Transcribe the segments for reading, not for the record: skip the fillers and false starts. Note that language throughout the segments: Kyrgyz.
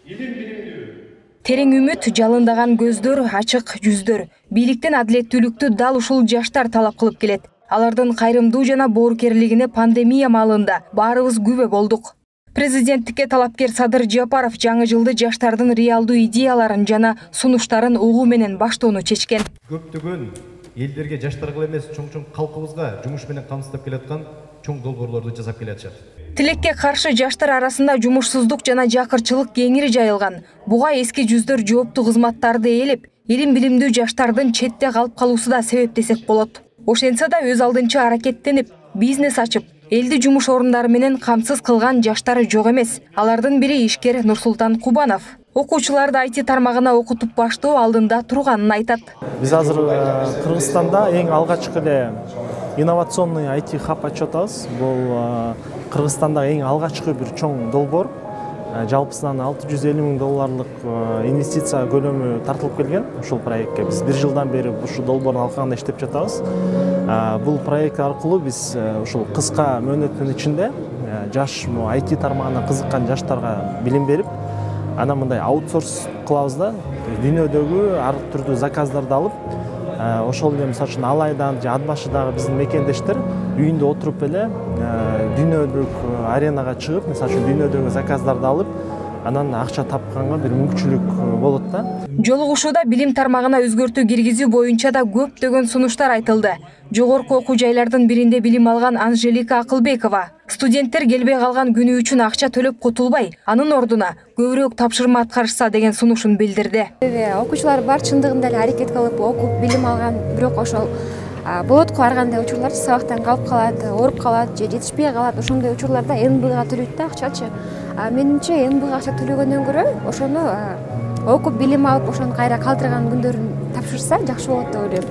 Терең үмүт, жалындаган көздөр, ачык жүздөр. Бийликтен адилеттүүлүктү дал ушул жаштар талап кылып келет. Алардын кайрымдуу жана боорукерлигине пандемия маалында баарыбыз күбө болдук. Президенттикке талапкер Садыр Жапаров жаңы жылды жаштардын реалдуу идеяларын жана сунуштарын угуу менен баштоону чечкен. Көптөгөн элдерге жаштарга эмес, чоң калкыбызга жумуш менен камсыздап келаткан чоң долбоорлорду жасап келатышат. Тилекке каршы жаштар арасында жумушсуздук жана жакырчылык кеңири жайылган. Буга эски жүздөр жооптуу кызматтарды ээлеп, илим билимдүү жаштардын четте калып калуусу да себеп десек болот. Ошентсе да өз алдынча аракеттенип, бизнес ачып, элди жумуш орундары менен камсыз кылган жаштары жок эмес. Алардын бири ишкер Нурсултан Кубанов. Окуучуларды IT тармагына окутуп баштоо алдында турганын айтат. Биз азыр Кыргызстанда эң алгачкы эле инновационный IT хаб ачып атабыз. Бул Кыргызстандагы эң алгачкы бир чоң долбоор. Жалпысынан $650,000 инвестиция көлөмү тартылып келген ушул проектке. Биз 1 жылдан бери ушул долбоордун алкагында иштеп жатабыз. Бул проект аркылуу биз ушул кыска мөөнөттүн ичинде жаш IT тармагына кызыккан жаштарга билим берип, анан мындай аутсорс кылабыз да, дүйнөдөгү ар түрдүү заказдарды алып, ошол эле мисалы үчүн Алайдан же Адбашыдагы биздин мекендештер үйүндө отуруп эле дүйнөлүк аренага чыгып, мисалы үчүн дүйнөдөгү заказдарды алып, анан акча тапканга бир мүмкүнчүлүк болот да. Жолугушууда билим тармагына өзгөртүү киргизүү боюнча да көптөгөн сунуштар айтылды. Жогорку окуу жайлардын биринде билим алган Анжелика Акылбекова студенттер келбей калган күнү үчүн акча төлөп кутулбай, анын ордуна көбүрөөк тапшырма аткарышса деген сунушун билдирди. Окуучулар бар чындыгында эле аракет кылып окуп билим алган, бирок ошол болот ар кандай учурлар сабактан калып калат, ооруп калат же жетишпей калат. Ошондой учурларда НБга төлөйт да акчачы. Менимче НБга акча төлөгөндөн көрө ошону окуп билим алып, ошону кайра калтырган күндөрүн тапшырса жакшы болот деп ойлойм.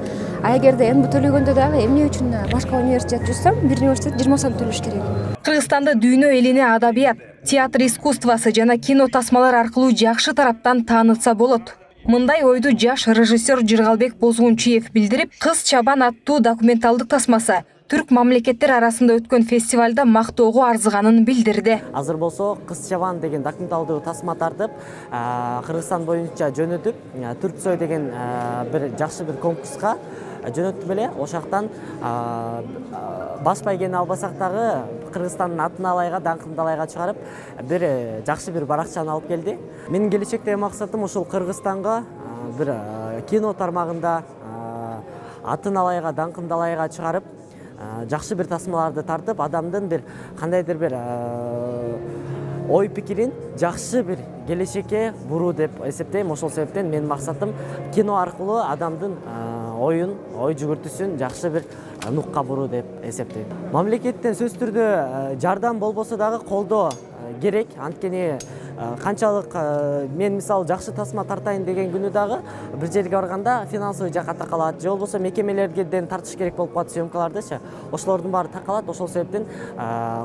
Эгерде НБ төлөгөндө дагы эмне үчүн башка университет жүрсөм, бир университет 20 сом төлөш керек. Кыргызстанда дүйнө элине адабият, театр искусствосы жана кино тасмалар аркылуу жакшы тараптан таанытса болот. Мындай ойду жаш режиссер Жыргалбек Бозгунчиев билдирип, Кыз чабан аттуу документалдык тасмасы түрк мамлекеттер арасында өткөн фестивалда мактоого арзыганын билдирди. Азыр болсо Кыз чабан деген документалдуу тасма тартып, Кыргызстан боюнча жөнөтүп, Түрксой деген бир жакшы бир конкурска жөнөттү беле. Ошактан баспай кене албасак дагы Кыргызстандын атын алайга, даңкын алайга чыгарып, бир жакшы бир баракчаны алып келди. Менин келечектеги максатым ушул Кыргызстанга бир кино тармагында атын алайга, даңкын алайга чыгарып, жакшы бир тасмаларды тартып, адамдын бир кандайдыр бир ой пикирин жакшы бир келечекке буруу деп эсептейм. Ошол себептен менин максатым кино аркылуу адамдын ой жүгүртүүсүн жакшы бир нукка буруу деп эсептейм. Мамлекеттен сөзсүз түрдө жардам болбосо дагы колдоо керек. Анткени канчалык мен мисалы жакшы тасма тартайын деген күнү дагы бир жерге барганда финансовый жакка такалат, же болбосо мекемелерден тартыш керек болуп калат съемкалардычы. Ошолордун баары такалат. Ошол себептен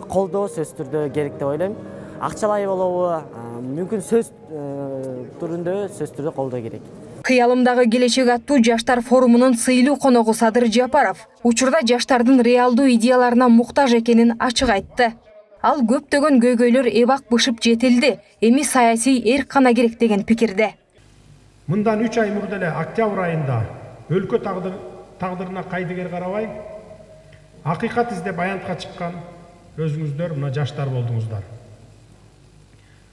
колдоо сөзсүз түрдө керек деп ойлойм. Акчалай болобу, мүмкүн сөз түрүндө сөзсүз түрдө колдоо керек. Кыялымдагы келечек аттуу жаштар форумунун сыйлуу коногу Садыр Жапаров учурда жаштардын реалдуу идеяларына муктаж экенин ачык айтты. Ал көптөгөн көйгөйлөр эбак бышып жетилди, эми саясий эрк гана керек деген пикирде. Мындан 3 ай мурда эле октябрь айында өлкө тагдырына кайдыгер карабай, акыйкат издеп аянтка чыккан өзүңүздөр мына жаштар болдуңуздар.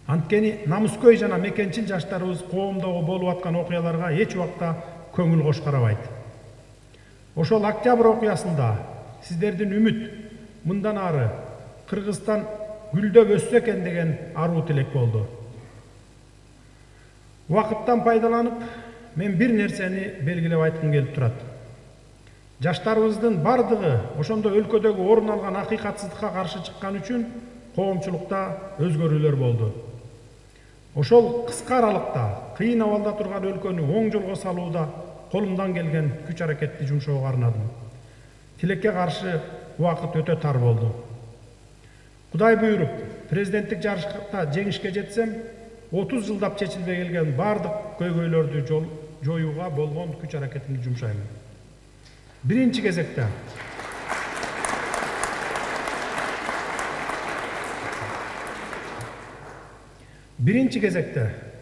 Анткени намыскөй жана мекенчил жаштарыбыз коомдогу болуп аткан окуяларга эч убакта көңүл кош карабайт. Ошол октябрь окуясында сиздердин үмүт мындан ары Кыргызстан гүлдөп өссө экен деген аруу тилек болду. Убакыттан пайдаланып, мен бир нерсени белгилеп айткым келип турат. Жаштарыбыздын бардыгы ошондо өлкөдөгү орун алган акыйкатсыздыкка каршы чыккан үчүн коомчулукта өзгөрүүлөр болду. Ошол кыска аралыкта кыйын абалда турган өлкөнү оң жолго салууда колумдан келген күч аракетти жумшоого арнадым. Тилекке каршы убакыт өтө тар болду. Кудай буйруп, президенттик жарышта жеңишке жетсем, 30 жылдап чечилбей келген бардык көйгөйлөрдү жоюуга болгон күч аракетимди жумшайм. Биринчи кезекте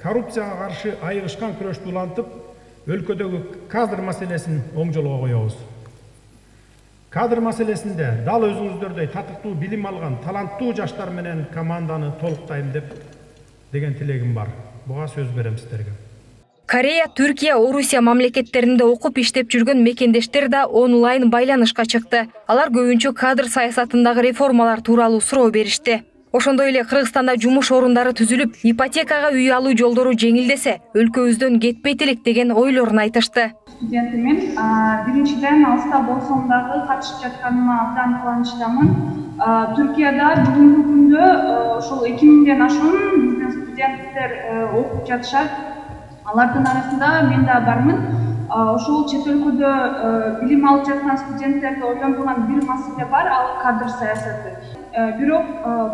коррупцияга каршы айыгышкан күрөштү улантып, өлкөдөгү кадр маселесин оң жолго коебуз. Кадр маселесинде дал өзүңүздөрдөй татыктуу билим алган таланттуу жаштар менен команданы толуктайм деген тилегим бар. Буга сөз берем сиздерге. Корея, Түркия, Орусия мамлекеттеринде окуп иштеп жүргөн мекендештер да онлайн байланышка чыкты. Алар көбүнчө кадр саясатындагы реформалар тууралуу суроо беришти. Ошондой эле Кыргызстанда жумуш орундары түзүлүп, ипотекага үй алуу жолдору жеңилдесе, өлкөбүздөн кетпейт элек деген ойлорун айтышты. Студентимен биринчиден алыста болсом дагы катышып жатканыма абдан кубанычтамын. Түркияда бүгүнкү күндө ошол 2000ден ашуун биздин студенттер окуп жатышат. Алардын арасында мен да бармын. Ошол чет өлкөдө билим алып жаткан студенттерди ойлонгон бир маселе бар, ал кадр саясаты. Бирок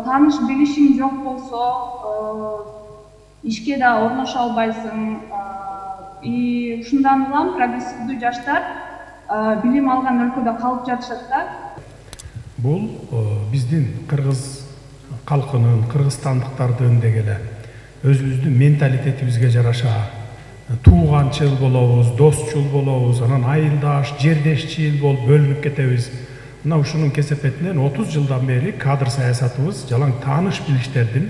тааныш билишиң жок болсо, ишке да орношо албайсың. И ушундан улам прогрессивдүү жаштар билим алган өлкөдө калып жатышат да. Бул биздин кыргыз калкынын, кыргызстандыктардын дегеле өзүбүздүн менталитетибизге жараша тууганчыл болобуз, досчул болобуз, анан айылдаш, жердешчил болуп бөлүнүп кетебиз. Мына ушунун кесепетинен 30 жылдан бери кадр саясатыбыз жалаң тааныш билиштердин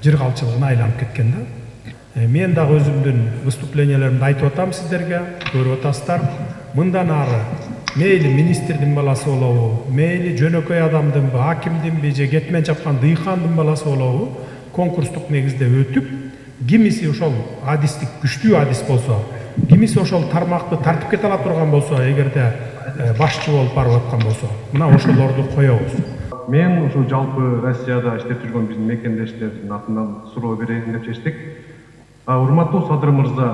жыргалчылыгына айланып кеткен да. Мен дагы өзүмдүн выступленияларымды айтып атам сиздерге, көрүп атасыздар. Мындан ары мейли министрдин баласы болобу, мейли жөнөкөй адамдынбы, акимдинби же кетмен чапкан дыйкандын баласы болобу, конкурстук негизде өтүп, кимиси ошол адистик күчтүү адис болсо, кимиси ошол тармакты тартып кете ала турган болсо, эгерде башчы болуп барып аткан болсо, мына ошолорду коебуз. Мен ушул жалпы Россияда иштеп жүргөн биздин мекендештердин атынан суроо берейин деп чечтик. Урматтуу Садыр мырза,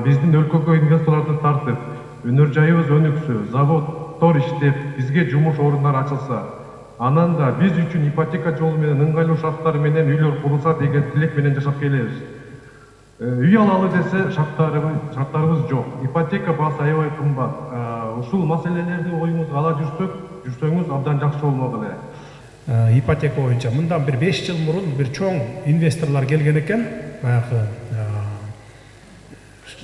биздин өлкөгө инвесторлорду тартып, өнөр жайыбыз өнүксө, заводдор иштеп, бизге жумуш орундары ачылса, анан да биз үчүн ипотека жолу менен ыңгайлуу шарттар менен үйлөр курулса деген тилек менен жашап келебиз. Үй алалы десе шарттарыбыз жок. Ипотека баасы аябай кымбат. Ушул маселелерди оюңузга ала жүрсөңүз абдан жакшы болмок эле. Ипотека боюнча мындан бир 5 жыл мурун бир чоң инвесторлор келген экен, баягы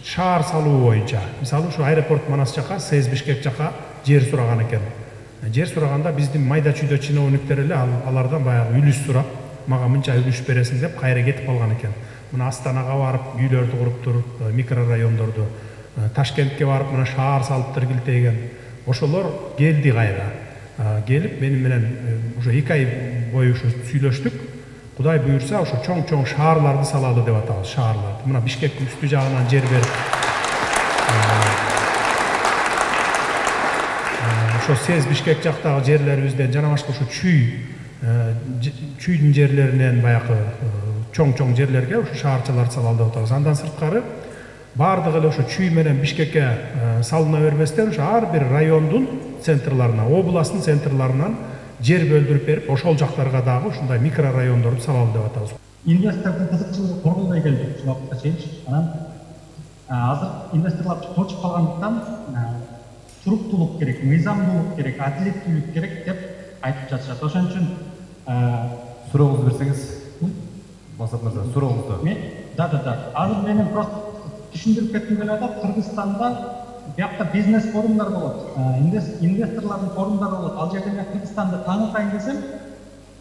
шаар салуу боюнча. Мисалы ушу аэропорт Манас жака, СЭС Бишкек жака жер сураган экен. Жер сураганда биздин майда чүйдө чиновниктер эле алардан баягы үлүш сурап, мага мынча үлүш бересиң деп кайра кетип калган экен. Мына Астанага барып, үйлөрдү куруп туруп, микрорайондорду, Ташкентке барып, мына шаар салыптыр килтейген. Ошолор келди кайра. Келип мени менен уже 2 ай бою сүйлөштүк. Кудай буйрса, ошо чоң-чоң шаарларды салалы деп атабыз, шаарларды. Мына Бишкектин үстү жагынан жер берип, ошо СЭС Бишкек жактагы жерлерибизден жана башка ошо чүйдүн жерлеринен баягы чоң-чоң жерлерге ошо шаарчаларды салалы деп атабыз. Андан сырткары бардыгы эле ошо чүй менен Бишкекке салына бербестен, ошо ар бир райондун центрларына, областын центрларынан жер бөлдүрүп берип, ошол жактарга дагы ушундай микрорайондорду салалы деп атабыз. Инвестордун кызыкчылыгы корголбой келди ушул убакытка чейинчи. Анан азыр инвесторлор точуп калгандыктан туруктуулук керек, мыйзамдуулук керек, адилеттүүлүк керек деп айтып жатышат. Ошон үчүн сурооңузду берсеңиз, Масат мырза, сурооңузду. Да. Азыр менин просто түшүндүрүп кетким келип атат. Кыргызстанда бuyakta бизнес форумдар болот, инвесторлордун форумдары болот. Ал жерде мен Кыргызстанды таанытайын десем,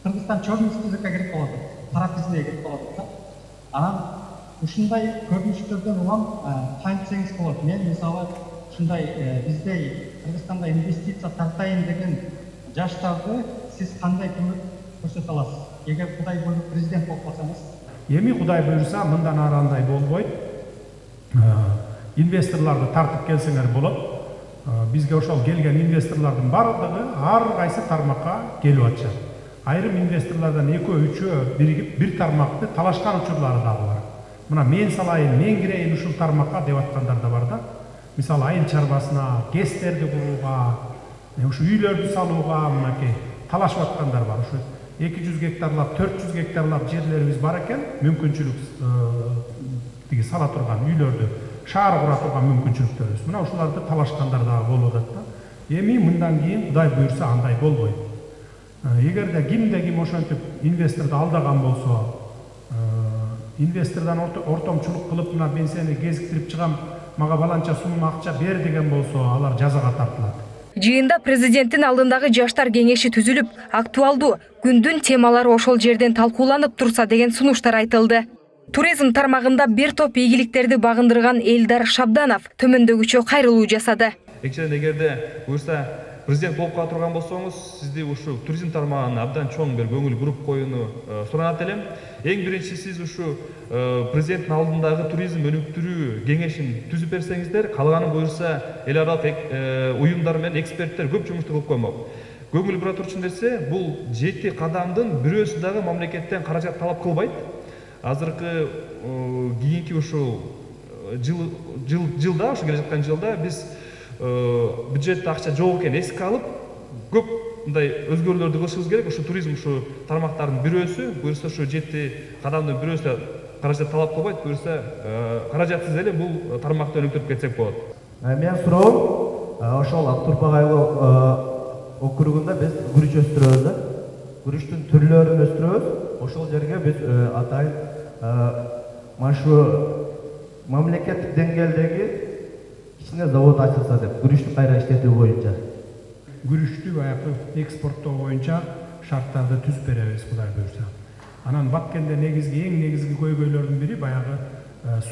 Кыргызстан черный списокко кирип калат, кара тизмеге кирип калат да. Анан ушундай көрүнүштөрдөн улам кантсеңиз болот. Мен мисалы ушундай биздей Кыргызстанда инвестиция тартайын деген жаштарды сиз кандай көмөк көрсөтө аласыз? Эгер Кудай буйруп президент болуп калсаңыз? Эми Кудай буйрса мындан ары андай болбойт. Инвесторларды тартып келсеңер болот. Бизге ошол келген инвесторлордун бардыгы ар кайсы тармакка келип атышат. Айрым инвесторлордон 2-3 биригип бир тармакты талашкан учурлары дагы бар. Мына мен салайын, мен кирейин ушул тармакка деп аткандар да бар да. Мисалы айыл чарбасына, ГЭСтерди курууга, ушу үйлөрдү салууга мынакей талашып аткандар бар. Ушу 200 гектарлап, 400 гектарлап жерлерибиз бар экен, мүмкүнчүлүк тиги сала турган үйлөрдү шаар кура турган мүмкүнчүлүктөрүбүз. Мына ушуларды талашкандар дагы болуп атат да. Эми мындан кийин Кудай буйрса андай болбойт. Эгерде кимде ким ошентип инвесторду алдаган болсо, инвестордан ортомчулук кылып мына мен сени кезиктирип чыгам, мага баланча сум акча бер деген болсо, алар жазага тартылат. Жыйында президенттин алдындагы жаштар кеңеши түзүлүп, актуалдуу күндүн темалары ошол жерден талкууланып турса деген сунуштар айтылды. Туризм тармагында бир топ ийгиликтерди багындырган Элдар Шабданов төмөндөгүчө кайрылуу жасады. Экинчиден, эгерде буюрса президент болуп кала турган болсоңуз, сизди ушу туризм тармагына абдан чоң бир көңүл буруп коюуну суранат элем. Эң биринчи сиз ушу президенттин алдындагы туризм өнүктүрүү кеңешин түзүп берсеңиздер, калганын буюрса эл аралык уюмдар менен эксперттер көп жумушту кылып коймок. Көңүл бура турчу нерсе, бул 7 кадамдын бирөөсү дагы мамлекеттен каражат талап кылбайт. Азыркы кийинки ушул жылда, ушу келе жаткан жылда биз бюджетте акча жок экенин эске алып, көп мындай өзгөрүүлөрдү кылышыбыз керек. Ушу туризм ушу тармактардын бирөөсү, буюрса ушу 7 кадамдын бирөөсү каражат талап кылбайт, буюрса каражатсыз эле бул тармакты өнүктүрүп кетсек болот. Мен суроом, ошол Актурпак айыл округунда биз күрүч өстүрөбүз да. Күрүчтүн түрлөрүн өстүрөбүз. Ошол жерге биз атайын машу мамлекеттик деңгээлдеги кичине завод ачылса деп, күрүчтү кайра иштетүү боюнча. Күрүчтү баягы экспорттоо боюнча шарттарды түзүп беребиз, Кудай буйрса. Анан Баткенде эң негизги көйгөйлөрдүн бири баягы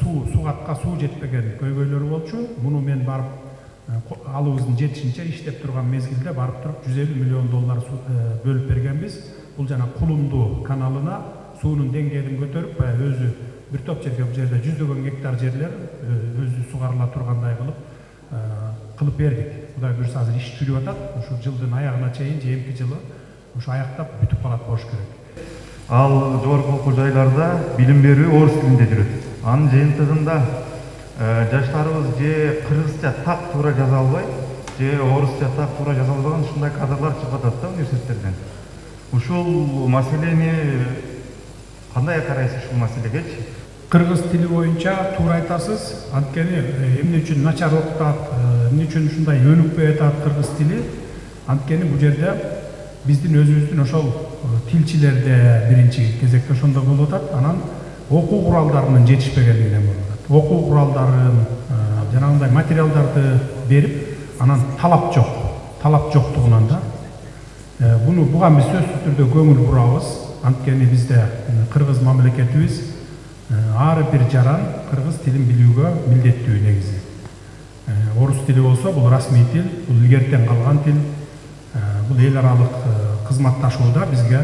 сугатка суу жетпеген көйгөйлөр болчу. Муну мен барып алыбыздын жетишинче иштеп турган мезгилде барып туруп $150 миллион бөлүп бергенбиз. Бул жана Кулумду каналына суунун деңгээлин көтөрүп, өзү бир топ жерге, бул жерде 100 гектар жерлер өзү сугарыла тургандай кылып бердик. Кудай буйрса азыр иш жүрүп атат. Ушу жылдын аягына чейин, эмки жылы ушу аяктап бүтүп калат болуш керек. Ал жогорку окуу жайларда билим берүү орус тилинде жүрөт. Анын жыйынтыгында жаштарыбыз же кыргызча так туура жаза албай, же орусча так туура жаза албаган ушундай кадрлар чыгып атат да университеттерден. Ушул маселени кандай карайсыз, ушул маселегечи? Кыргыз тили боюнча туура айтасыз. Анткени эмне үчүн начар окутат, эмне үчүн ушундай өнүкпөй атат кыргыз тили? Анткени бул жерде биздин өзүбүздүн ошол тилчилерде биринчи кезекте ошондой болуп атат. Анан окуу куралдарынын жетишпегендигинен болуп атат. Окуу куралдарын, жанагындай материалдарды берип, анан талап жок. Талап жоктугунан да буга биз сөзсүз түрдө көңүл бурабыз. Анткени бизде кыргыз мамлекетибиз ар бир жаран кыргыз тилин билүүгө милдеттүү негизи. Орус тили болсо бул расмий тил, бул илгертен калган тил. Бул эл аралык кызматташууда бизге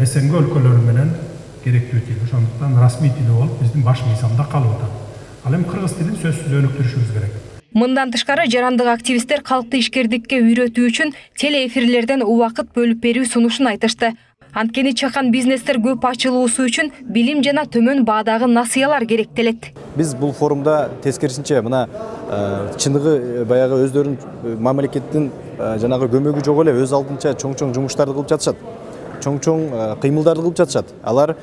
СНГ өлкөлөрү менен керектүү тил. Ошондуктан расмий тили болуп биздин баш мыйзамда калып атат. Ал эми кыргыз тилин сөзсүз өнүктүрүшүбүз керек. Мындан тышкары жарандык активисттер калкты ишкердикке үйрөтүү үчүн телеэфирлерден убакыт бөлүп берүү сунушун айтышты. Анткени чакан бизнестер көп ачылуусу үчүн билим жана төмөн баадагы насыялар керектелет. Биз бул форумда тескерисинче мына чындыгы баягы өздөрүнүн мамлекеттин жанагы көмөгү жок эле өз алдынча чоң жумуштарды кылып жатышат. Чоң кыймылдарды кылып жатышат. Алар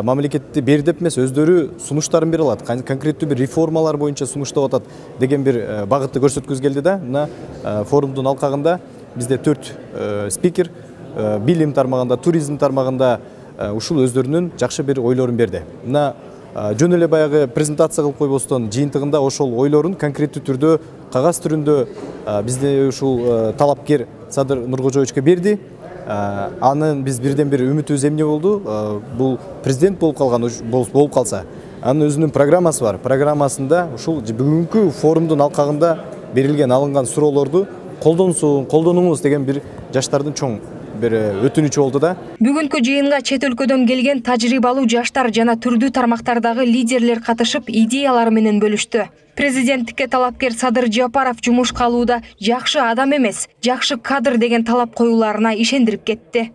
мамлекетти бер деп эмес, өздөрү сунуштарын бере алат. Конкреттүү бир реформалар боюнча сунуштап атат деген бир багытты көрсөткүбүз келди да. Мына форумдун алкагында бизде 4 спикер билим тармагында, туризм тармагында ушул өздөрүнүн жакшы бир ойлорун берди. Мына жөн эле баягы презентация кылып койбостон жыйынтыгында ошол ойлорун конкреттүү түрдө кагаз түрүндө бизде ушул талапкер Садыр Нуркожоевичке берди. Анын биз бирден бир үмүтүбүз эмне болду? Бул президент болуп калса, анын өзүнүн программасы бар. Программасында ушул бүгүнкү форумдун алкагында берилген алынган суроолорду колдонуңуз деген бир жаштардын чоң бир өтүнүчү болду да. Бүгүнкү жыйынга чет өлкөдөн келген тажрыйбалуу жаштар жана түрдүү тармактардагы лидерлер катышып идеялары менен бөлүштү. Президенттикке талапкер Садыр Жапаров жумушка алууда жакшы адам эмес, жакшы кадр деген талап коюуларына ишендирип кетти.